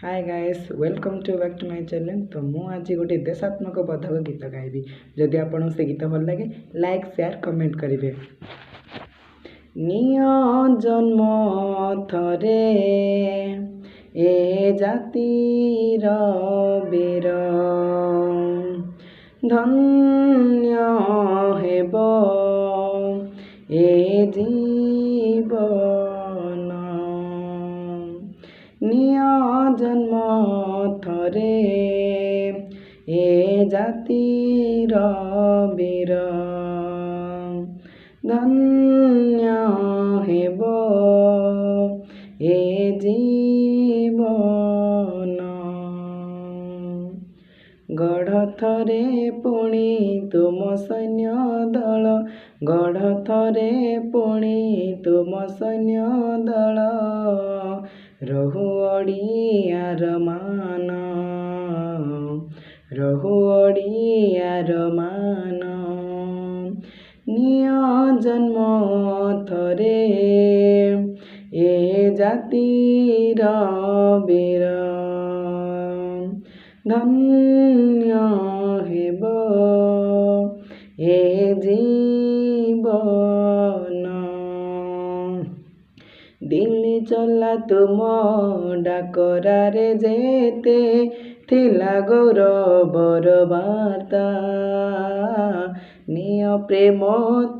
Hi guys welcome to back to my channel. तो मु आज गोटे देशात्मक बधक गीत गाइबी। जदि आपन से गीत भल लगे लाइक शेयर कमेंट करेंगे। निय जन्म थरे ए जातिर वीर धन्य हेब ए जीवन निय जन्म थरे ए जातिर वीर धन्य हेब ए जीवन गढ़ थरे पुणी तुम सैन्य दल गढ़ थरे पुणी तुम सैन्य दल रहु ओडियार मान रहु ओडियार मान निय जन्म थरे ए जातिर वीर धन्य हेब ए जीवन दिल्ली चला तुम डाकरारे जेते थिला गौरवर वार्ता निय प्रेम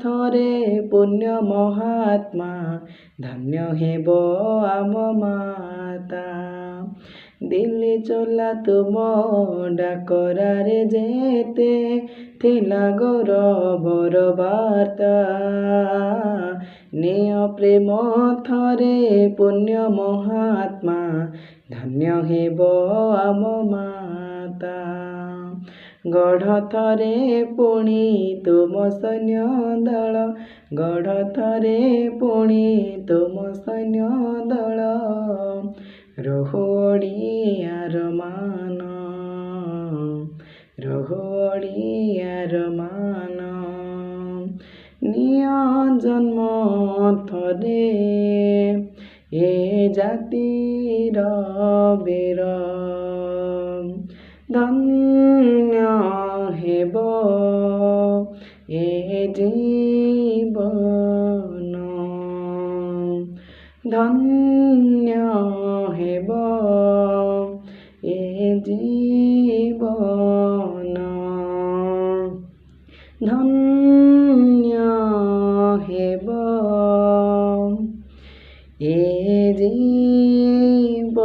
थरे पुण्य महात्मा धन्य हेब आम माता दिल्ली चला तुम डाकरारे जेते थिला गौरवर वार्ता निय प्रेम थरे पुण्य महात्मा धन्य हेब आम माता गढ़ थरे पुणी तुम सैन्य दल गढ़ थरे पुणी तुम सैन्य दल रहु ओडियार मान रहु ओडियार मान निय जन्म थरे ए जातिर वीर धन्य हेब ए जीवन धन्य हेब ए जीवन धन्य हेब ए जीवन।